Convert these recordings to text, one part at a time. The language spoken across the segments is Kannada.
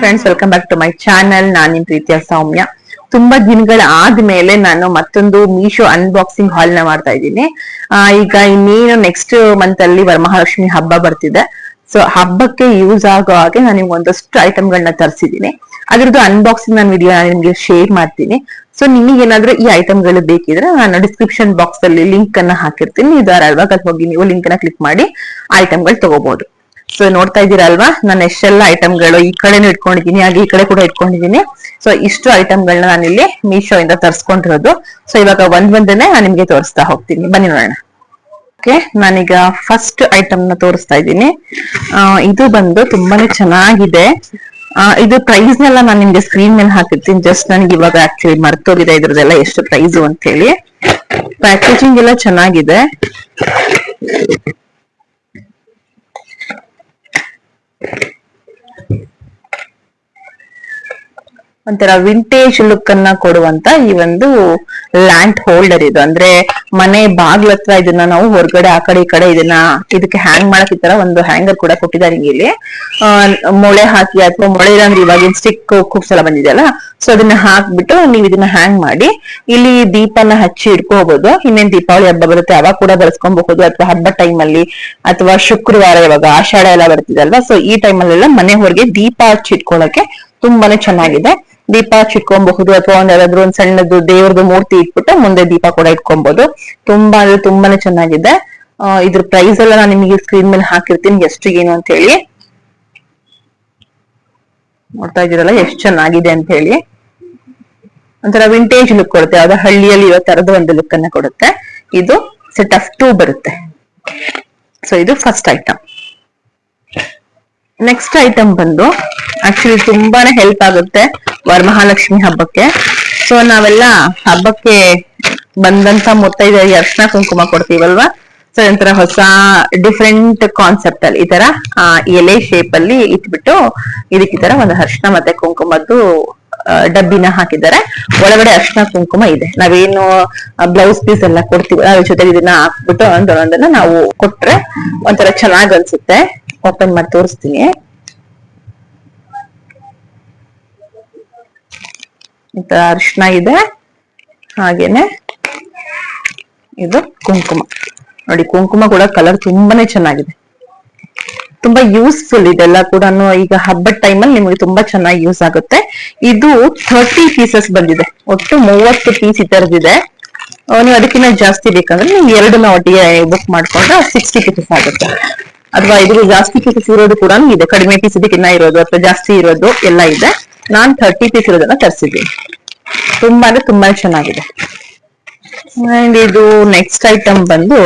Friends, welcome back to my channel. ನಾನು ನಿಮ್ ಪ್ರೀತಿಯ ಸೌಮ್ಯ. ತುಂಬಾ ದಿನಗಳ ಆದ್ಮೇಲೆ ನಾನು ಮತ್ತೊಂದು ಮೀಶೋ ಅನ್ಬಾಕ್ಸಿಂಗ್ ಹಾಲ್ ನ ಮಾಡ್ತಾ ಇದ್ದೀನಿ. ಈಗ ಇನ್ನೇನು ನೆಕ್ಸ್ಟ್ ಮಂತ್ ಅಲ್ಲಿ ವರಮಹಾಲಕ್ಷ್ಮಿ ಹಬ್ಬ ಬರ್ತಿದೆ. ಸೊ ಹಬ್ಬಕ್ಕೆ ಯೂಸ್ ಆಗೋ ಹಾಗೆ ನಾನು ನಿಮ್ಗೆ ಒಂದಷ್ಟು ಐಟಮ್ ಗಳನ್ನ ತರಿಸಿದ್ದೀನಿ. ಅದ್ರದ್ದು ಅನ್ಬಾಕ್ಸಿಂಗ್ ನಾನು ವಿಡಿಯೋ ನಿಮ್ಗೆ ಶೇರ್ ಮಾಡ್ತೀನಿ. ಸೊ ನಿಮಗೆ ಏನಾದ್ರೂ ಈ ಐಟಮ್ ಗಳು ಬೇಕಿದ್ರೆ ನಾನು ಡಿಸ್ಕ್ರಿಪ್ಷನ್ ಬಾಕ್ಸ್ ಅಲ್ಲಿ ಲಿಂಕ್ ಅನ್ನ ಹಾಕಿರ್ತೀನಿ. ಇದಾರಲ್ವಾ, ಅಲ್ಲಿ ಹೋಗಿ ನೀವು ಲಿಂಕ್ ಅನ್ನ ಕ್ಲಿಕ್ ಮಾಡಿ ಐಟಮ್ ಗಳು ತಗೋಬಹುದು. ಸೊ ನೋಡ್ತಾ ಇದ್ದೀರಾ ಅಲ್ವಾ, ನಾನು ಎಷ್ಟೆಲ್ಲ ಐಟಮ್ ಗಳು ಈ ಕಡೆನೂ ಇಟ್ಕೊಂಡಿದ್ದೀನಿ, ಹಾಗೆ ಈ ಕಡೆ ಕೂಡ ಇಟ್ಕೊಂಡಿದ್ದೀನಿ. ಸೊ ಇಷ್ಟು ಐಟಮ್ ಗಳನ್ನ ನಾನು ಇಲ್ಲಿ ಮೀಶೋ ಇಂದ ತರಿಸ್ಕೊಂಡಿರೋದು. ಸೊ ಇವಾಗ ಒಂದೊಂದನ್ನೇ ನಾನು ನಿಮ್ಗೆ ತೋರಿಸ್ತಾ ಹೋಗ್ತೀನಿ, ಬನ್ನಿ ನೋಡೋಣ. ಓಕೆ, ನಾನೀಗ ಫಸ್ಟ್ ಐಟಮ್ ನ ತೋರಿಸ್ತಾ ಇದ್ದೀನಿ. ಇದು ಬಂದು ತುಂಬಾನೇ ಚೆನ್ನಾಗಿದೆ. ಇದು ಪ್ರೈಸ್ ನೆಲ್ಲ ನಾನು ನಿಮ್ಗೆ ಸ್ಕ್ರೀನ್ ಮೇಲೆ ಹಾಕಿರ್ತೀನಿ. ಜಸ್ಟ್ ನನಗೆ ಇವಾಗ ಆಕ್ಚುಲಿ ಮರ್ತೋಗಿದೆ ಇದ್ರದ್ದೆಲ್ಲ ಎಷ್ಟು ಪ್ರೈಸ್ ಅಂತ ಹೇಳಿ. ಪ್ಯಾಕೇಜಿಂಗ್ ಎಲ್ಲ ಚೆನ್ನಾಗಿದೆ. ಒಂಥರ ವಿಂಟೇಜ್ ಲುಕ್ ಅನ್ನ ಕೊಡುವಂತ ಈ ಒಂದು ಲ್ಯಾಂಡ್ ಹೋಲ್ಡರ್ ಇದು. ಅಂದ್ರೆ ಮನೆ ಬಾಗ್ಲ ಹತ್ರ ಇದನ್ನ ನಾವು ಹೊರಗಡೆ ಆ ಕಡೆ ಈ ಕಡೆ ಇದಕ್ಕೆ ಹ್ಯಾಂಗ್ ಮಾಡಕ್ ಈ ತರ ಒಂದು ಹ್ಯಾಂಗರ್ ಕೂಡ ಕೊಟ್ಟಿದ್ದಾರೆ. ಇಲ್ಲಿ ಮೊಳೆ ಹಾಕಿ, ಅಥವಾ ಮೊಳೆ ಅಂದ್ರೆ ಇವಾಗಿನ ಸ್ಟಿಕ್ ಖೂಬ್ ಸಲ ಬಂದಿದೆಯಲ್ಲ, ಸೊ ಅದನ್ನ ಹಾಕ್ಬಿಟ್ಟು ನೀವು ಇದನ್ನ ಹ್ಯಾಂಗ್ ಮಾಡಿ ಇಲ್ಲಿ ದೀಪನ ಹಚ್ಚಿ ಇಟ್ಕೋಬಹುದು. ಇನ್ನೇನ್ ದೀಪಾವಳಿ ಹಬ್ಬ ಬರುತ್ತೆ ಅವಾಗ ಕೂಡ ಬಳಸ್ಕೊಬಹುದು, ಅಥವಾ ಹಬ್ಬ ಟೈಮ್ ಅಲ್ಲಿ, ಅಥವಾ ಶುಕ್ರವಾರ ಇವಾಗ ಆಷಾಢ ಎಲ್ಲ ಬರ್ತಿದೆ ಅಲ್ವಾ, ಸೊ ಈ ಟೈಮ್ ಅಲ್ಲೆಲ್ಲ ಮನೆ ಹೊರಗೆ ದೀಪ ಹಚ್ಚಿ ಇಟ್ಕೊಳಕ್ಕೆ ತುಂಬಾನೇ ಚೆನ್ನಾಗಿದೆ. ದೀಪ ಹಚ್ಚಿಟ್ಕೊಬಹುದು, ಅಥವಾ ಯಾವ್ದಾದ್ರು ಒಂದ್ ಸಣ್ಣದು ದೇವ್ರದ್ದು ಮೂರ್ತಿ ಇಟ್ಬಿಟ್ಟು ಮುಂದೆ ದೀಪ ಕೂಡ ಇಟ್ಕೊಬಹುದು. ತುಂಬಾನೇ ಚೆನ್ನಾಗಿದೆ. ಇದ್ರ ಪ್ರೈಸ್ ಎಲ್ಲ ನಾನು ನಿಮಗೆ ಸ್ಕ್ರೀನ್ ಮೇಲೆ ಹಾಕಿರ್ತೀನಿ, ಎಷ್ಟು ಏನು ಅಂತ ಹೇಳಿ. ನೋಡ್ತಾ ಇದ್ದೀರಲ್ಲ ಎಷ್ಟು ಚೆನ್ನಾಗಿದೆ ಅಂತ ಹೇಳಿ. ಒಂಥರ ವಿಂಟೇಜ್ ಲುಕ್ ಕೊಡುತ್ತೆ, ಯಾವ್ದೋ ಹಳ್ಳಿಯಲ್ಲಿ ಇರೋ ತರದ ಒಂದು ಲುಕ್ ಅನ್ನ ಕೊಡುತ್ತೆ. ಇದು ಸೆಟ್ ಆಫ್ 2 ಬರುತ್ತೆ. ಸೊ ಇದು ಫಸ್ಟ್ ಐಟಮ್. ನೆಕ್ಸ್ಟ್ ಐಟಮ್ ಬಂದು ಆಕ್ಚುಲಿ ತುಂಬಾನೇ ಹೆಲ್ಪ್ ಆಗುತ್ತೆ ವರಮಹಾಲಕ್ಷ್ಮಿ ಹಬ್ಬಕ್ಕೆ. ಸೊ ನಾವೆಲ್ಲ ಹಬ್ಬಕ್ಕೆ ಬಂದಂತ ಮುತ್ತೈದೆಯರಿಗೆ ಅರ್ಶಿನ ಕುಂಕುಮ ಕೊಡ್ತೀವಲ್ವಾ, ಸೊ ಒಂಥರ ಹೊಸ ಡಿಫ್ರೆಂಟ್ ಕಾನ್ಸೆಪ್ಟ್ ಅಲ್ಲಿ ಈ ತರ ಎಲೆ ಶೇಪ್ ಅಲ್ಲಿ ಇಟ್ಬಿಟ್ಟು ಇದಕ್ಕೆ ಈ ತರ ಒಂದು ಅರ್ಶಿನ ಮತ್ತೆ ಕುಂಕುಮದ್ದು ಡಬ್ಬಿನ ಹಾಕಿದ್ದಾರೆ. ಒಳಗಡೆ ಅರ್ಶಿನ ಕುಂಕುಮ ಇದೆ. ನಾವೇನು ಬ್ಲೌಸ್ ಪೀಸ್ ಎಲ್ಲ ಕೊಡ್ತೀವಿ ಅದ್ರ ಜೊತೆ ಇದನ್ನ ಹಾಕ್ಬಿಟ್ಟು ಒಂದೊಂದನ್ನ ನಾವು ಕೊಟ್ರೆ ಒಂಥರ ಚೆನ್ನಾಗ್ ಅನ್ಸುತ್ತೆ. ಓಪನ್ ಮಾಡಿ ತೋರಿಸ್ತೀನಿ. ಈ ತರ ಅರಿಶಿನ ಇದೆ, ಹಾಗೇನೆ ಇದು ಕುಂಕುಮ. ನೋಡಿ, ಕುಂಕುಮ ಕೂಡ ಕಲರ್ ತುಂಬಾನೇ ಚೆನ್ನಾಗಿದೆ, ತುಂಬಾ ಯೂಸ್ಫುಲ್ ಇದೆಲ್ಲ ಕೂಡ. ಈಗ ಹಬ್ಬದ ಟೈಮಲ್ಲಿ ನಿಮಗೆ ತುಂಬಾ ಚೆನ್ನಾಗಿ ಯೂಸ್ ಆಗುತ್ತೆ. ಇದು 30 ಪೀಸಸ್ ಬಂದಿದೆ, ಒಟ್ಟು 30 ಪೀಸ್ ಈ ತರದಿದೆ. ನೀವು ಅದಕ್ಕಿಂತ ಜಾಸ್ತಿ ಬೇಕಂದ್ರೆ ನೀವು 2ನ ಒಟ್ಟಿಗೆ ಬುಕ್ ಮಾಡ್ಕೊಂಡ್ರೆ 60 ಪೀಸಸ್ ಆಗುತ್ತೆ. ಅಥವಾ ಇದ್ರ ಜಾಸ್ತಿ ಪೀಸಸ್ ಇರೋದು ಕೂಡ ಇದೆ, ಕಡಿಮೆ ಪೀಸ್ ಇದಕ್ಕಿನ್ನ ಇರೋದು ಅಥವಾ ಜಾಸ್ತಿ ಇರೋದು ಎಲ್ಲ ಇದೆ. ನಾನ್ 30 ಪೀಸ್ ಇರೋದನ್ನ ತರಿಸಿದ್ದೀನಿ. ತುಂಬಾ ಚೆನ್ನಾಗಿದೆ. ಅಂಡ್ ಇದು ನೆಕ್ಸ್ಟ್ ಐಟಮ್ ಬಂದು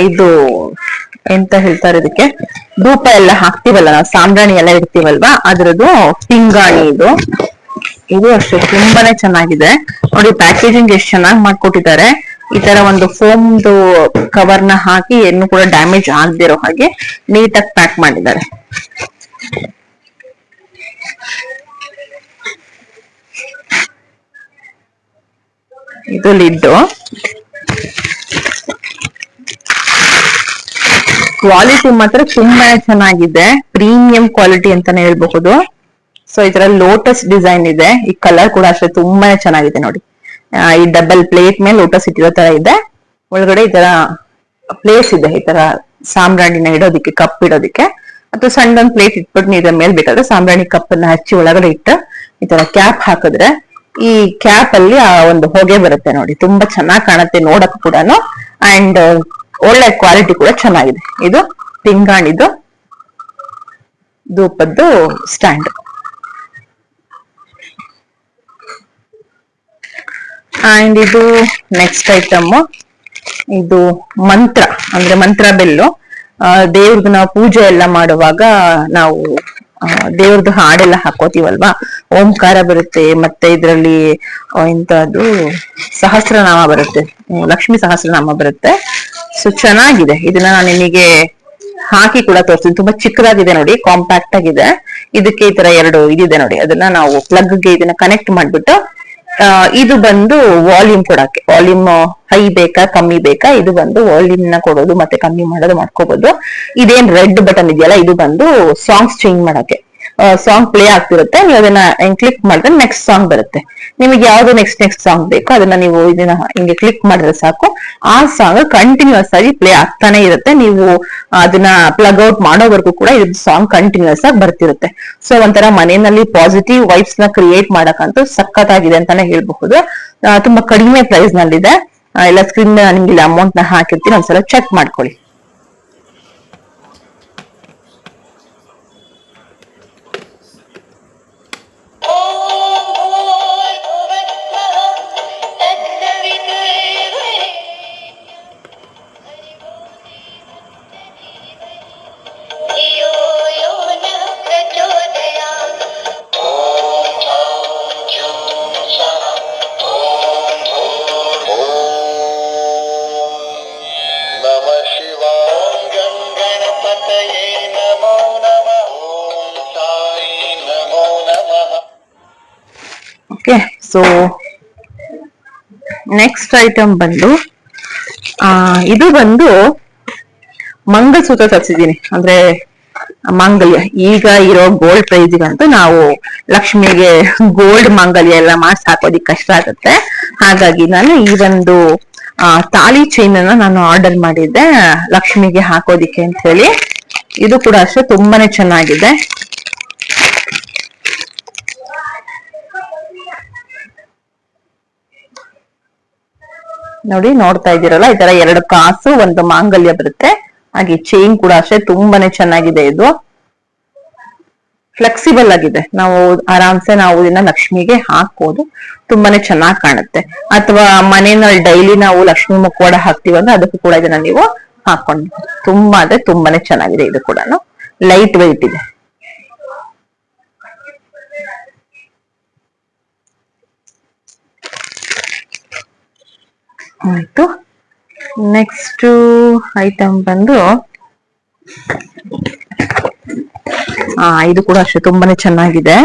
ಇದು ಎಂತ ಹೇಳ್ತಾರೆ ಇದಕ್ಕೆ, ಧೂಪ ಎಲ್ಲ ಹಾಕ್ತಿವಲ್ಲ ನಾವು, ಸಾಂಬ್ರಾಣಿ ಎಲ್ಲ ಇಡ್ತೀವಲ್ವಾ, ಅದ್ರದ್ದು ಪಿಂಗಾಣಿ ಇದು. ಇದು ಅಷ್ಟೇ ತುಂಬಾನೇ ಚೆನ್ನಾಗಿದೆ. ನೋಡಿ ಪ್ಯಾಕೇಜಿಂಗ್ ಎಷ್ಟು ಚೆನ್ನಾಗಿ ಮಾಡ್ಕೊಟ್ಟಿದ್ದಾರೆ. ಈ ತರ ಒಂದು ಫೋಮ್ದು ಕವರ್ ನ ಹಾಕಿ ಏನು ಕೂಡ ಡ್ಯಾಮೇಜ್ ಆಗದಿರೋ ಹಾಗೆ ನೀಟಾಗಿ ಪ್ಯಾಕ್ ಮಾಡಿದ್ದಾರೆ. ಇದು ಲಿಡ್. ಕ್ವಾಲಿಟಿ ಮಾತ್ರ ತುಂಬಾ ಚೆನ್ನಾಗಿದೆ, ಪ್ರೀಮಿಯಂ ಕ್ವಾಲಿಟಿ ಅಂತಾನೆ ಹೇಳ್ಬಹುದು. ಸೊ ಈ ತರ ಲೋಟಸ್ ಡಿಸೈನ್ ಇದೆ. ಈ ಕಲರ್ ಕೂಡ ಅಷ್ಟೇ ತುಂಬಾನೇ ಚೆನ್ನಾಗಿದೆ. ನೋಡಿ, ಈ ಡಬಲ್ ಪ್ಲೇಟ್ ಮೇಲೆ ಲೋಟಸ್ ಇಟ್ಟಿರೋ ತರ ಇದೆ. ಒಳಗಡೆ ಈ ತರ ಪ್ಲೇಸ್ ಇದೆ, ಈ ತರ ಸಾಂಬ್ರಾಣಿನ ಇಡೋದಿಕ್ಕೆ, ಕಪ್ ಇಡೋದಿಕ್ಕೆ, ಅಥವಾ ಸಣ್ಣದೊಂದು ಪ್ಲೇಟ್ ಇಟ್ಬಿಟ್ಟು ನೀರ ಮೇಲೆ ಬೇಕಾದ್ರೆ ಸಾಂಬ್ರಾಣಿ ಕಪ್ಪನ್ನ ಹಚ್ಚಿ ಒಳಗಡೆ ಇಟ್ಟು ಈ ತರ ಕ್ಯಾಪ್ ಹಾಕಿದ್ರೆ ಈ ಕ್ಯಾಪ್ ಅಲ್ಲಿ ಆ ಒಂದು ಹೊಗೆ ಬರುತ್ತೆ. ನೋಡಿ, ತುಂಬಾ ಚೆನ್ನಾಗಿ ಕಾಣುತ್ತೆ ನೋಡಕ್ ಕೂಡ. ಅಂಡ್ ಒಳ್ಳೆ ಕ್ವಾಲಿಟಿ ಕೂಡ ಚೆನ್ನಾಗಿದೆ. ಇದು ಪಿಂಗಾಣಿದು ಧೂಪದ್ದು ಸ್ಟ್ಯಾಂಡ್. ಅಂಡ್ ಇದು ನೆಕ್ಸ್ಟ್ ಐಟಮ್. ಇದು ಮಂತ್ರ, ಅಂದ್ರೆ ಮಂತ್ರ ಬೆಲ್ಲು. ದೇವ್ರದ್ದು ನಾವು ಪೂಜೆ ಎಲ್ಲ ಮಾಡುವಾಗ ನಾವು ದೇವ್ರದ್ದು ಹಾಡೆಲ್ಲ ಹಾಕೋತೀವಲ್ವಾ, ಓಂಕಾರ ಬರುತ್ತೆ, ಮತ್ತೆ ಇದ್ರಲ್ಲಿ ಇಂಥದ್ದು ಸಹಸ್ರನಾಮ ಬರುತ್ತೆ, ಲಕ್ಷ್ಮೀ ಸಹಸ್ರನಾಮ ಬರುತ್ತೆ. ಸೊ ಚೆನ್ನಾಗಿದೆ. ಇದನ್ನ ನಾನು ನಿಮಗೆ ಹಾಕಿ ಕೂಡ ತೋರಿಸ್ತೀನಿ. ತುಂಬಾ ಚಿಕ್ಕದಾಗಿದೆ ನೋಡಿ, ಕಾಂಪ್ಯಾಕ್ಟ್ ಆಗಿದೆ. ಇದಕ್ಕೆ ಈ ತರ 2 ಇದಿದೆ ನೋಡಿ, ಅದನ್ನ ನಾವು ಪ್ಲಗ್ಗೆ ಇದನ್ನ ಕನೆಕ್ಟ್ ಮಾಡ್ಬಿಟ್ಟು ಇದು ಬಂದು ವಾಲ್ಯೂಮ್ ಕೊಡಕ್ಕೆ, ವಾಲ್ಯೂಮ್ ಹೈ ಬೇಕಾ ಕಮ್ಮಿ ಬೇಕಾ, ಇದು ಬಂದು ವಾಲ್ಯೂಮ್ ನ ಕೊಡೋದು ಮತ್ತೆ ಕಮ್ಮಿ ಮಾಡೋದು ಮಾಡ್ಕೋಬಹುದು. ಇದೇನ್ ರೆಡ್ ಬಟನ್ ಇದೆಯಲ್ಲ, ಇದು ಬಂದು ಸಾಂಗ್ಸ್ ಚೇಂಜ್ ಮಾಡಕ್ಕೆ. ಸಾಂಗ್ ಪ್ಲೇ ಆಗ್ತಿರುತ್ತೆ. ನೀವು ಅದನ್ನ ಕ್ಲಿಕ್ ಮಾಡಿದ್ರೆ ನೆಕ್ಸ್ಟ್ ಸಾಂಗ್ ಬರುತ್ತೆ. ನಿಮಗೆ ಯಾವ್ದು ನೆಕ್ಸ್ಟ್ ಸಾಂಗ್ ಬೇಕೋ ಅದನ್ನ ನೀವು ಇದನ್ನ ಹಿಂಗೆ ಕ್ಲಿಕ್ ಮಾಡಿದ್ರೆ ಸಾಕು, ಆ ಸಾಂಗ್ ಕಂಟಿನ್ಯೂಸ್ ಆಗಿ ಪ್ಲೇ ಆಗ್ತಾನೆ ಇರುತ್ತೆ. ನೀವು ಅದನ್ನ ಪ್ಲಗ್ ಔಟ್ ಮಾಡೋವರೆಗೂ ಕೂಡ ಇದು ಸಾಂಗ್ ಕಂಟಿನ್ಯೂಸ್ ಆಗಿ ಬರ್ತಿರುತ್ತೆ. ಸೊ ಒಂಥರ ಮನೆಯಲ್ಲಿ ಪಾಸಿಟಿವ್ ವೈಬ್ಸ್ ನ ಕ್ರಿಯೇಟ್ ಮಾಡಕ್ಕಂತೂ ಸಖತ್ತಾಗಿದೆ ಅಂತಾನೆ ಹೇಳ್ಬಹುದು. ತುಂಬಾ ಕಡಿಮೆ ಪ್ರೈಸ್ ನಲ್ಲಿದೆ. ಎಲ್ಲ ಸ್ಕ್ರೀನ್ ನಿಮ್ಗೆ ಅಮೌಂಟ್ ನ ಹಾಕಿರ್ತೀನಿ, ಒಂದ್ಸಲ ಚೆಕ್ ಮಾಡ್ಕೊಳ್ಳಿ. ಓಕೆ, ಸೊ ನೆಕ್ಸ್ಟ್ ಐಟಮ್ ಬಂದು ಇದು ಬಂದು ಮಂಗಲಸೂತ್ರ ತರಿಸಿದೀನಿ. ಅಂದ್ರೆ ಮಾಂಗಲ್ಯ, ಈಗ ಇರೋ ಗೋಲ್ಡ್ ಪ್ರೈಸ್ಗಂತೂ ನಾವು ಲಕ್ಷ್ಮಿಗೆ ಗೋಲ್ಡ್ ಮಾಂಗಲ್ಯ ಎಲ್ಲ ಮಾಡ್ಸಿ ಹಾಕೋದಿಕ್ ಕಷ್ಟ ಆಗುತ್ತೆ. ಹಾಗಾಗಿ ನಾನು ಈ ಒಂದು ತಾಳಿ ಚೈನ್ ಅನ್ನ ನಾನು ಆರ್ಡರ್ ಮಾಡಿದ್ದೆ ಲಕ್ಷ್ಮಿಗೆ ಹಾಕೋದಿಕ್ಕೆ ಅಂತ ಹೇಳಿ. ಇದು ಕೂಡ ಅಷ್ಟೇ ತುಂಬಾನೇ ಚೆನ್ನಾಗಿದೆ. ನೋಡಿ, ನೋಡ್ತಾ ಇದ್ದೀರಲ್ಲ, ಈ ತರ 2 ಕಾಸು ಒಂದು ಮಾಂಗಲ್ಯ ಬರುತ್ತೆ. ಹಾಗೆ ಚೈನ್ ಕೂಡ ಅಷ್ಟೇ ತುಂಬಾನೇ ಚೆನ್ನಾಗಿದೆ. ಇದು ಫ್ಲೆಕ್ಸಿಬಲ್ ಆಗಿದೆ, ನಾವು ಆರಾಮ್ಸೆ ನಾವು ಇದನ್ನ ಲಕ್ಷ್ಮಿಗೆ ಹಾಕ್ಬೋದು, ತುಂಬಾನೇ ಚೆನ್ನಾಗಿ ಕಾಣುತ್ತೆ. ಅಥವಾ ಮನೆಯಲ್ಲಿ ಡೈಲಿ ನಾವು ಲಕ್ಷ್ಮಿ ಮುಖವಾಡ ಹಾಕ್ತಿವಿ ಅಂದ್ರೆ ಅದಕ್ಕೂ ಕೂಡ ಇದನ್ನ ನೀವು ಹಾಕೊಂಡು ತುಂಬಾ ಅಂದ್ರೆ ತುಂಬಾನೇ ಚೆನ್ನಾಗಿದೆ. ಇದು ಕೂಡ ಲೈಟ್ ವೆಯ್ಟ್ ಇದೆ. ಆಯ್ತು, ನೆಕ್ಸ್ಟ್ ಐಟಮ್ ಬಂದು ಇದು ಕೂಡ ಅಷ್ಟೇ ತುಂಬಾನೇ ಚೆನ್ನಾಗಿದೆ.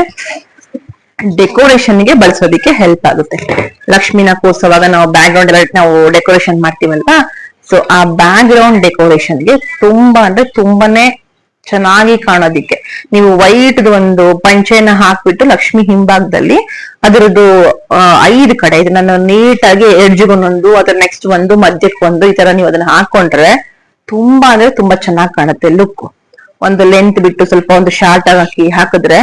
ಡೆಕೋರೇಷನ್ ಗೆ ಬಳಸೋದಿಕ್ಕೆ ಹೆಲ್ಪ್ ಆಗುತ್ತೆ. ಲಕ್ಷ್ಮಿನ ಕೂರ್ಸೋವಾಗ ನಾವು ಬ್ಯಾಕ್ ಗ್ರೌಂಡ್ ಎಲ್ಲ ನಾವು ಡೆಕೋರೇಷನ್ ಮಾಡ್ತೀವಲ್ವಾ, ಸೊ ಆ ಬ್ಯಾಕ್ ಗ್ರೌಂಡ್ ಡೆಕೋರೇಷನ್ ಗೆ ತುಂಬಾ ಅಂದ್ರೆ ತುಂಬಾನೇ ಚೆನ್ನಾಗಿ ಕಾಣೋದಿಕ್ಕೆ ನೀವು ವೈಟ್ ಒಂದು ಪಂಚೆನ ಹಾಕ್ಬಿಟ್ಟು ಲಕ್ಷ್ಮಿ ಹಿಂಭಾಗದಲ್ಲಿ ಅದರದ್ದು 5 ಕಡೆ ಇದನ್ನ ನೀಟಾಗಿ ಎಡ್ಜ್ಗೊಂದೊಂದು, ಅದ್ರ ನೆಕ್ಸ್ಟ್ ಒಂದು, ಮಧ್ಯಕ್ಕೆ ಈ ತರ ನೀವು ಅದನ್ನ ಹಾಕೊಂಡ್ರೆ ತುಂಬಾ ಅಂದ್ರೆ ತುಂಬಾ ಚೆನ್ನಾಗಿ ಕಾಣುತ್ತೆ. ಲುಕ್ ಒಂದು ಲೆಂತ್ ಬಿಟ್ಟು ಸ್ವಲ್ಪ ಒಂದು ಶಾರ್ಟ್ ಆಗಿ ಹಾಕಿದ್ರೆ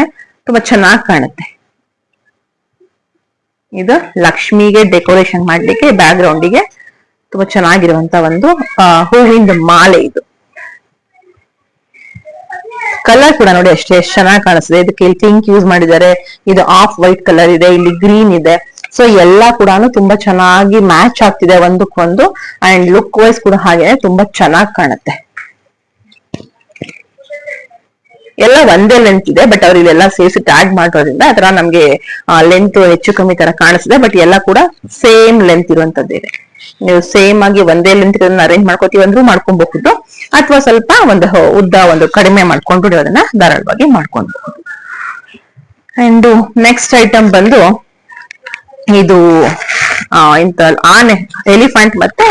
ತುಂಬಾ ಚೆನ್ನಾಗಿ ಕಾಣುತ್ತೆ. ಇದು ಲಕ್ಷ್ಮಿಗೆ ಡೆಕೋರೇಷನ್ ಮಾಡ್ಲಿಕ್ಕೆ ಬ್ಯಾಕ್ ಗ್ರೌಂಡಿಗೆ ತುಂಬಾ ಚೆನ್ನಾಗಿರುವಂತ ಒಂದು ಹೂವಿಂದ ಮಾಲೆ. ಇದು ಕಲರ್ ಕೂಡ ನೋಡಿ ಅಷ್ಟೇ ಎಷ್ಟು ಚೆನ್ನಾಗಿ ಕಾಣಿಸ್ತದೆ. ಇದಕ್ಕೆ ಇಲ್ಲಿ ಪಿಂಕ್ ಯೂಸ್ ಮಾಡಿದ್ದಾರೆ, ಇದು ಆಫ್ ವೈಟ್ ಕಲರ್ ಇದೆ, ಇಲ್ಲಿ ಗ್ರೀನ್ ಇದೆ. ಸೊ ಎಲ್ಲಾ ಕೂಡ ತುಂಬಾ ಚೆನ್ನಾಗಿ ಮ್ಯಾಚ್ ಆಗ್ತಿದೆ ಒಂದಕ್ಕೊಂದು. ಅಂಡ್ ಲುಕ್ ವೈಸ್ ಕೂಡ ಹಾಗೆ ತುಂಬಾ ಚೆನ್ನಾಗಿ ಕಾಣುತ್ತೆ. ಎಲ್ಲ ಒಂದೇ ಲೆಂತ್ ಇದೆ, ಬಟ್ ಅವ್ರು ಇಲ್ಲೆಲ್ಲ ಸೇರಿಸಿ ಟ್ಯಾಗ್ ಮಾಡೋದ್ರಿಂದ ಅದರ ನಮ್ಗೆ ಲೆಂತ್ ಹೆಚ್ಚು ಕಮ್ಮಿ ತರ ಕಾಣಿಸ್ತಿದೆ. ಬಟ್ ಎಲ್ಲ ಕೂಡ ಸೇಮ್ ಲೆಂತ್ ಇರುವಂತದ್ದಿದೆ. ನೀವು ಸೇಮ್ ಆಗಿ ಒಂದೇ ಲೆಂತ್ ಅರೇಂಜ್ ಮಾಡ್ಕೋತೀವಿ ಅಂದ್ರೂ ಮಾಡ್ಕೊಬಹುದು, ಅಥವಾ ಸ್ವಲ್ಪ ಒಂದು ಉದ್ದ ಒಂದು ಕಡಿಮೆ ಮಾಡ್ಕೊಂಡು ಅದನ್ನ ಧಾರಾಳವಾಗಿ ಮಾಡ್ಕೊಬಹುದು. ಅಂಡ್ ನೆಕ್ಸ್ಟ್ ಐಟಮ್ ಬಂದು ಇದು ಇಂತ ಆನೆ, ಎಲಿಫೆಂಟ್ ಮತ್ತೆ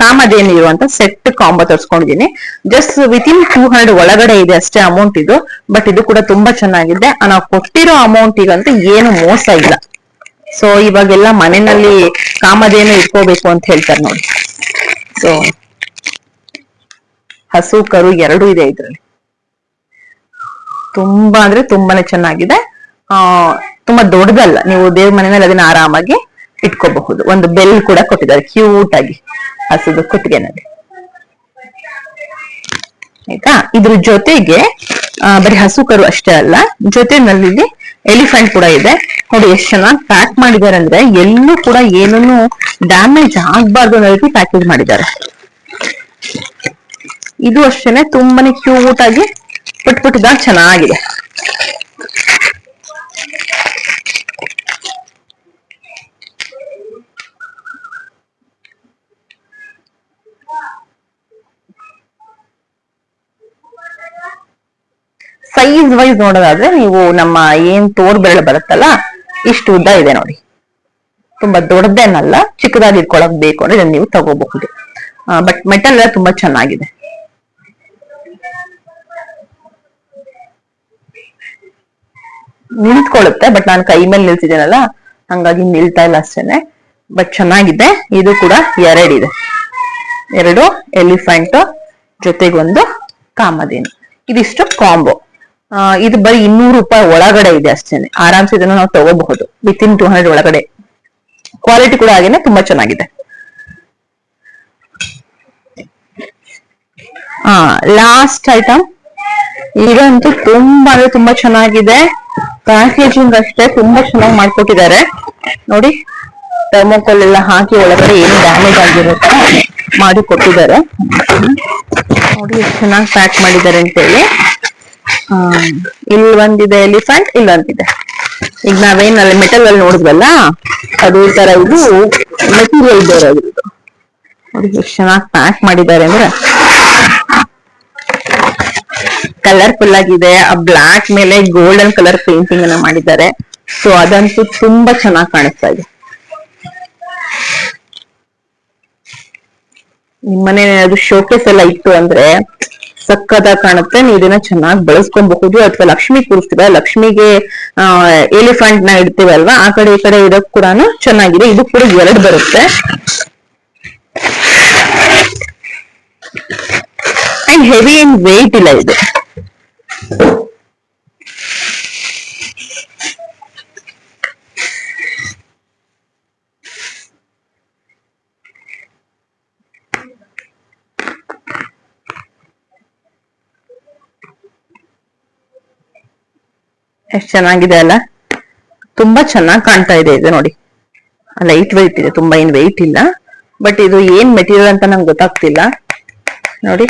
ಕಾಮಧೇನು ಇರುವಂತ ಸೆಟ್ ಕಾಂಬೋ ತರಿಸ್ಕೊಂಡಿದೀನಿ. ಜಸ್ಟ್ ವಿತಿನ್ 200 ಒಳಗಡೆ ಇದೆ ಅಷ್ಟೇ ಅಮೌಂಟ್ ಇದು. ಬಟ್ ಇದು ಕೂಡ ತುಂಬಾ ಚೆನ್ನಾಗಿದೆ. ನಾವು ಕೊಟ್ಟಿರೋ ಅಮೌಂಟಿಗಂತೂ ಏನು ಮೋಸ ಇಲ್ಲ. ಸೊ ಇವಾಗೆಲ್ಲ ಮನೆಯಲ್ಲಿ ಕಾಮಧೇನು ಇಟ್ಕೋಬೇಕು ಅಂತ ಹೇಳ್ತಾರೆ ನೋಡಿ. ಸೊ ಹಸು ಕರು 2 ಇದೆ ಇದ್ರಲ್ಲಿ. ತುಂಬಾ ಅಂದ್ರೆ ತುಂಬಾನೇ ಚೆನ್ನಾಗಿದೆ. ತುಂಬಾ ದೊಡ್ಡದಲ್ಲ, ನೀವು ದೇವ್ರ ಮನೆಯಲ್ಲಿ ಅದನ್ನ ಆರಾಮಾಗಿ ಇಟ್ಕೋಬಹುದು. ಒಂದು ಬೆಲ್ ಕೂಡ ಕೊಟ್ಟಿದ್ದಾರೆ ಕ್ಯೂಟ್ ಆಗಿ ಹಸುದು ಕುತ್ತಿಗೆನಲ್ಲಿ. ಆಯ್ತಾ, ಇದ್ರ ಜೊತೆಗೆ ಬರೀ ಹಸು ಕರು ಅಷ್ಟೇ ಅಲ್ಲ, ಜೊತೆನಲ್ಲಿ ಎಲಿಫೆಂಟ್ ಕೂಡ ಇದೆ. ನೋಡಿ ಎಷ್ಟು ಚೆನ್ನಾಗಿ ಪ್ಯಾಕ್ ಮಾಡಿದ್ದಾರೆ ಅಂದ್ರೆ ಎಲ್ಲೂ ಕೂಡ ಏನನ್ನು ಡ್ಯಾಮೇಜ್ ಆಗ್ಬಾರ್ದು ಅನ್ನೋ ರೀತಿ ಪ್ಯಾಕೇಜ್ ಮಾಡಿದ್ದಾರೆ. ಇದು ಅಷ್ಟೇನೆ ತುಂಬಾನೇ ಕ್ಯೂಟ್ ಆಗಿ ಪುಟ್ಪುಟ್ಟದಾಗ ಚೆನ್ನಾಗಿದೆ. ಸೈಜ್ ವೈಸ್ ನೋಡೋದಾದ್ರೆ ನೀವು ನಮ್ಮ ಏನ್ ತೋರ್ ಬೆರಳು ಬರುತ್ತಲ್ಲ, ಇಷ್ಟು ಉದ್ದ ಇದೆ ನೋಡಿ. ತುಂಬಾ ದೊಡ್ಡದೇನಲ್ಲ, ಚಿಕ್ಕದಾಗಿ ಇಟ್ಕೊಳಕ್ ಬೇಕು ಅಂದ್ರೆ ಇದನ್ನ ನೀವು ತಗೋಬಹುದು. ಬಟ್ ಮೆಟಲ್ ಎಲ್ಲ ತುಂಬಾ ಚೆನ್ನಾಗಿದೆ. ನಿಂತ್ಕೊಳ್ಳುತ್ತೆ, ಬಟ್ ನಾನು ಕೈ ಮೇಲೆ ನಿಲ್ಸಿದ್ದೇನಲ್ಲ ಹಂಗಾಗಿ ನಿಲ್ತಾ ಇಲ್ಲ ಅಷ್ಟೇನೆ. ಬಟ್ ಚೆನ್ನಾಗಿದೆ. ಇದು ಕೂಡ ಎರಡಿದೆ, 2 ಎಲಿಫೆಂಟ್ ಜೊತೆಗೊಂದು ಕಾಮಧೇನು, ಇದಿಷ್ಟು ಕಾಂಬೋ. ಇದು ಬರೀ 200 ರೂಪಾಯಿ ಒಳಗಡೆ ಇದೆ ಅಷ್ಟೇನೆ. ಆರಾಮ್ಸೆ ಇದನ್ನು ನಾವು ತಗೋಬಹುದು ವಿತಿನ್ 200 ಒಳಗಡೆ. ಕ್ವಾಲಿಟಿ ಕೂಡ ಹಾಗೇನೆ ತುಂಬಾ ಚೆನ್ನಾಗಿದೆ. ಲಾಸ್ಟ್ ಐಟಮ್ ಇದಂತೂ ತುಂಬಾ ಅಂದ್ರೆ ತುಂಬಾ ಚೆನ್ನಾಗಿದೆ. ಪ್ಯಾಕೇಜಿಂಗ್ ಅಷ್ಟೇ ತುಂಬಾ ಚೆನ್ನಾಗಿ ಮಾಡ್ಕೊಟ್ಟಿದ್ದಾರೆ ನೋಡಿ. ಥರ್ಮೋಕೋಲ್ ಎಲ್ಲ ಹಾಕಿ ಒಳಗಡೆ ಏನು ಡ್ಯಾಮೇಜ್ ಆಗಿರುತ್ತೆ ಮಾಡಿ ಕೊಟ್ಟಿದ್ದಾರೆ ನೋಡಿ, ಎಷ್ಟು ಚೆನ್ನಾಗಿ ಪ್ಯಾಕ್ ಮಾಡಿದ್ದಾರೆ ಅಂತೇಳಿ. ಇಲ್ಲಿ ಒಂದಿದೆ ಎಲಿಫೆಂಟ್, ಇಲ್ಲೊಂದಿದೆ. ಈಗ ನಾವೇನ್ ಅಲ್ಲಿ ಮೆಟಲ್ ಅಲ್ಲಿ ನೋಡಿದ್ವಲ್ಲ ಅದೇ ತರ ಇದು ಮೆಟೀರಿಯಲ್ ಬೇರೆ ಆಗಿರೋದು ನೋಡಿ. ಎಷ್ಟು ಚೆನ್ನಾಗಿ ಪ್ಯಾಕ್ ಮಾಡಿದ್ದಾರೆ ಅಂದ್ರೆ ಕಲರ್ಫುಲ್ ಆಗಿದೆ. ಆ ಬ್ಲಾಕ್ ಮೇಲೆ ಗೋಲ್ಡನ್ ಕಲರ್ ಪೇಂಟಿಂಗ್ ಅನ್ನ ಮಾಡಿದ್ದಾರೆ. ಸೊ ಅದಂತೂ ತುಂಬಾ ಚೆನ್ನಾಗಿ ಕಾಣಿಸ್ತಾ ಇದೆ. ನಿಮ್ಮನೆ ಅದು ಶೋಕೇಸ್ ಎಲ್ಲ ಇತ್ತು ಅಂದ್ರೆ ಸಕ್ಕದಾಗಿ ಕಾಣುತ್ತೆ. ನೀವು ಇದನ್ನ ಚೆನ್ನಾಗಿ ಬಳಸ್ಕೊಬಹುದು. ಅಥವಾ ಲಕ್ಷ್ಮಿ ಕೂರಿಸ್ತೀವ, ಲಕ್ಷ್ಮಿಗೆ ಎಲಿಫೆಂಟ್ ನ ಇಡ್ತೀವಲ್ವಾ, ಆ ಕಡೆ ಈ ಕಡೆ ಇಡಕ್ ಕೂಡ ಚೆನ್ನಾಗಿದೆ. ಇದು ಕೂಡ 2 ಬರುತ್ತೆ. ಅಂಡ್ ಹೆವಿ ಅಂಡ್ ವೆಯ್ಟ್ ಇಲ್ಲ ಇದು. ಎಷ್ಟು ಚೆನ್ನಾಗಿದೆ ಅಲ್ಲ, ತುಂಬಾ ಚೆನ್ನಾಗಿ ಕಾಣ್ತಾ ಇದೆ. ಇದು ನೋಡಿ ಲೈಟ್ ವೆಯ್ಟ್ ಇದೆ, ತುಂಬಾ ಏನ್ ವೆಯ್ಟ್ ಇಲ್ಲ. ಬಟ್ ಇದು ಏನ್ ಮೆಟೀರಿಯಲ್ ಅಂತ ನಂಗೆ ಗೊತ್ತಾಗ್ತಿಲ್ಲ ನೋಡಿ.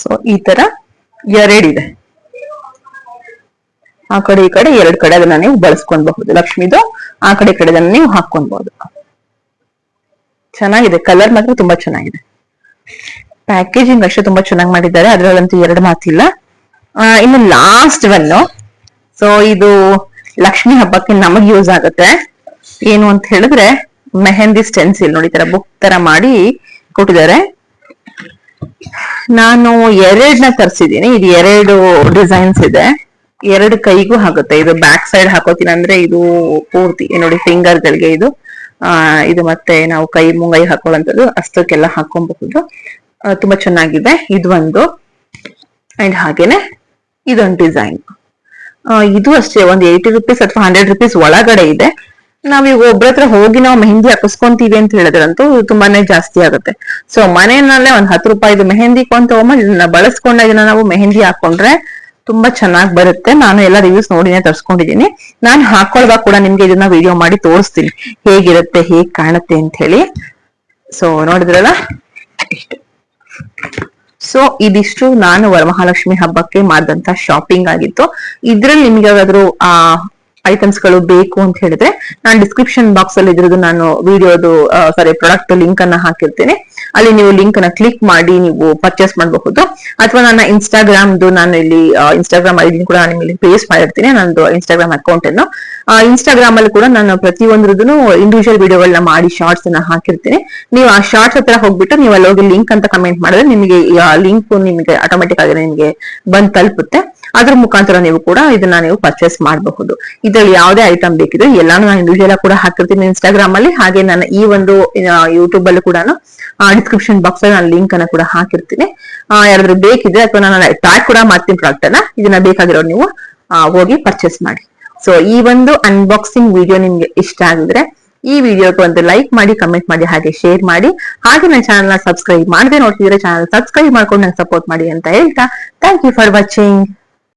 ಸೊ ಈ ತರ 2 ಇದೆ. ಆ ಕಡೆ ಈ ಕಡೆ 2 ಕಡೆ ಅದನ್ನ ನೀವು ಬಳಸ್ಕೊಳ್ಬಹುದು. ಲಕ್ಷ್ಮಿದು ಆ ಕಡೆ ಈ ಕಡೆ ಅದನ್ನ ನೀವು ಹಾಕೊಬಹುದು. ಚೆನ್ನಾಗಿದೆ, ಕಲರ್ ಮಾತ್ರ ತುಂಬಾ ಚೆನ್ನಾಗಿದೆ. ಪ್ಯಾಕೇಜಿಂಗ್ ಅಷ್ಟೇ ತುಂಬಾ ಚೆನ್ನಾಗಿ ಮಾಡಿದ್ದಾರೆ, ಅದ್ರಲ್ಲಂತೂ 2 ಮಾತಿಲ್ಲ. ಇನ್ನು ಲಾಸ್ಟ್ ಒನ್. ಸೊ ಇದು ಲಕ್ಷ್ಮಿ ಹಬ್ಬಕ್ಕೆ ನಮಗ್ ಯೂಸ್ ಆಗುತ್ತೆ. ಏನು ಅಂತ ಹೇಳಿದ್ರೆ ಮೆಹಂದಿ ಸ್ಟೆನ್ಸಿಲ್ ನೋಡಿ, ತರ ಬುಕ್ ತರ ಮಾಡಿ ಕೊಟ್ಟಿದ್ದಾರೆ. ನಾನು 2ನ ತರಿಸಿದ್ದೀನಿ. ಇದು 2 ಡಿಸೈನ್ಸ್ ಇದೆ. 2 ಕೈಗೂ ಆಗುತ್ತೆ. ಇದು ಬ್ಯಾಕ್ ಸೈಡ್ ಹಾಕೋತೀನಿ ಅಂದ್ರೆ ಇದು ಪೂರ್ತಿ ನೋಡಿ ಫಿಂಗರ್ ಗಳಿಗೆ ಇದು ಇದು ಮತ್ತೆ ನಾವು ಕೈ ಮುಂಗೈ ಹಾಕೊಳ್ಳುವಂಥದ್ದು ಅಷ್ಟಕ್ಕೆಲ್ಲ ಹಾಕೊಬಹುದು. ತುಂಬಾ ಚೆನ್ನಾಗಿದೆ. ಇದು ಒಂದು ಅಂಡ್ ಹಾಗೇನೆ ಇದೊಂದು ಡಿಸೈನ್. ಇದು ಅಷ್ಟೇ ಒಂದು 80 ರೂಪೀಸ್ ಅಥವಾ 100 ರೂಪೀಸ್ ಒಳಗಡೆ ಇದೆ. ನಾವೀಗ ಒಬ್ರ ಹತ್ರ ಹೋಗಿ ನಾವು ಮೆಹಂದಿ ಹಾಕಿಸ್ಕೊಂತೀವಿ ಅಂತ ಹೇಳಿದ್ರಂತೂ ತುಂಬಾನೇ ಜಾಸ್ತಿ ಆಗುತ್ತೆ. ಸೊ ಮನೆಯಲ್ಲೇ ಒಂದ್ 10 ರೂಪಾಯಿದು ಮೆಹಂದಿ ಕೊಂತ ಇದನ್ನ ಬಳಸ್ಕೊಂಡ ಇದನ್ನ ನಾವು ಮೆಹಂದಿ ಹಾಕೊಂಡ್ರೆ ತುಂಬಾ ಚೆನ್ನಾಗಿ ಬರುತ್ತೆ. ನಾನು ಎಲ್ಲ ರಿವ್ಯೂಸ್ ನೋಡಿನೇ ತರ್ಸ್ಕೊಂಡಿದ್ದೀನಿ. ನಾನು ಹಾಕೊಳ್ಳುವಾಗ ಕೂಡ ನಿಮ್ಗೆ ಇದನ್ನ ವಿಡಿಯೋ ಮಾಡಿ ತೋರಿಸ್ತೀನಿ ಹೇಗಿರುತ್ತೆ, ಹೇಗ್ ಕಾಣುತ್ತೆ ಅಂತ ಹೇಳಿ. ಸೊ ನೋಡಿದ್ರಲ್ಲ ಇಷ್ಟು. ಸೊ ಇದಿಷ್ಟು ನಾನು ವರಮಹಾಲಕ್ಷ್ಮಿ ಹಬ್ಬಕ್ಕೆ ಮಾಡಿದಂತ ಶಾಪಿಂಗ್ ಆಗಿತ್ತು. ಇದ್ರಲ್ಲಿ ನಿಮ್ಗೆ ಯಾವ್ದಾದ್ರು ಐಟಮ್ಸ್ ಗಳು ಬೇಕು ಅಂತ ಹೇಳಿದ್ರೆ ನಾನು ಡಿಸ್ಕ್ರಿಪ್ಷನ್ ಬಾಕ್ಸ್ ಅಲ್ಲಿ ಇದ್ರದ್ದು ನಾನು ವಿಡಿಯೋದು ಪ್ರಾಡಕ್ಟ್ ಲಿಂಕ್ ಅನ್ನ ಹಾಕಿರ್ತೇನೆ. ಅಲ್ಲಿ ನೀವು ಲಿಂಕ್ ಅನ್ನ ಕ್ಲಿಕ್ ಮಾಡಿ ನೀವು ಪರ್ಚೇಸ್ ಮಾಡಬಹುದು. ಅಥವಾ ನನ್ನ ಇನ್ಸ್ಟಾಗ್ರಾಮ್ದು ನಾನು ಇಲ್ಲಿ ಇನ್ಸ್ಟಾಗ್ರಾಮ್ ಐಡಿ ಕೂಡ ನಾನು ಇಲ್ಲಿ ಪೇಸ್ಟ್ ಮಾಡಿರ್ತೀನಿ, ನಂದು ಇನ್ಸ್ಟಾಗ್ರಾಮ್ ಅಕೌಂಟ್ ಅನ್ನು. ಇನ್ಸ್ಟಾಗ್ರಾಮ್ ಅಲ್ಲಿ ಕೂಡ ನಾನು ಪ್ರತಿಯೊಂದ್ರದ್ದು ಇಂಡಿವಿಜುವಲ್ ವಿಡಿಯೋಗಳನ್ನ ಮಾಡಿ ಶಾರ್ಟ್ಸ್ ಅನ್ನ ಹಾಕಿರ್ತೀನಿ. ನೀವು ಆ ಶಾರ್ಟ್ಸ್ ಹತ್ರ ಹೋಗ್ಬಿಟ್ಟು ನೀವು ಅಲ್ಲಿ ಹೋಗಿ ಲಿಂಕ್ ಅಂತ ಕಮೆಂಟ್ ಮಾಡಿದ್ರೆ ನಿಮಗೆ ಲಿಂಕ್ ನಿಮಗೆ ಆಟೋಮೆಟಿಕ್ ಆಗಿ ನಿಮಗೆ ಬಂದ್ ತಲುಪುತ್ತೆ. ಅದ್ರ ಮುಖಾಂತರ ನೀವು ಕೂಡ ಇದನ್ನ ನೀವು ಪರ್ಚೇಸ್ ಮಾಡಬಹುದು. ಇದ್ರಲ್ಲಿ ಯಾವುದೇ ಐಟಮ್ ಬೇಕಿದ್ರೆ ಎಲ್ಲಾನು ನಾನು ಇಂಡಿವಿಜುವಲ್ ಕೂಡ ಹಾಕಿರ್ತೀನಿ ಇನ್ಸ್ಟಾಗ್ರಾಮ್ ಅಲ್ಲಿ. ಹಾಗೆ ನಾನು ಈ ಒಂದು ಯೂಟ್ಯೂಬ್ ಅಲ್ಲಿ ಕೂಡ ಡಿಸ್ಕ್ರಿಪ್ಷನ್ ಬಾಕ್ಸ್ ಅಲ್ಲಿ ನಾನು ಲಿಂಕ್ ಅನ್ನ ಕೂಡ ಹಾಕಿರ್ತೀನಿ. ಯಾರಾದ್ರೂ ಬೇಕಿದ್ರೆ ಅಥವಾ ನಾನು ಟ್ಯಾಗ್ ಕೂಡ ಮಾಡ್ತೀನಿ ಪ್ರಾಡಕ್ಟ್ ಅನ್ನ, ಇದನ್ನ ಬೇಕಾಗಿರೋರು ನೀವು ಹೋಗಿ ಪರ್ಚೇಸ್ ಮಾಡಿ. ಸೊ ಈ ಒಂದು ಅನ್ಬಾಕ್ಸಿಂಗ್ ವಿಡಿಯೋ ನಿಮ್ಗೆ ಇಷ್ಟ ಆಗಿದ್ರೆ ಈ ವಿಡಿಯೋಗೆ ಒಂದು ಲೈಕ್ ಮಾಡಿ, ಕಮೆಂಟ್ ಮಾಡಿ, ಹಾಗೆ ಶೇರ್ ಮಾಡಿ. ಹಾಗೆ ನನ್ನ ಚಾನಲ್ ನ ಸಬ್ಸ್ಕ್ರೈಬ್ ಮಾಡದೆ ನೋಡ್ತಿದ್ರೆ ಚಾನಲ್ ಸಬ್ಸ್ಕ್ರೈಬ್ ಮಾಡ್ಕೊಂಡು ನಂಗೆ ಸಪೋರ್ಟ್ ಮಾಡಿ ಅಂತ ಹೇಳ್ತಾ ಥ್ಯಾಂಕ್ ಯು ಫಾರ್ ವಾಚಿಂಗ್.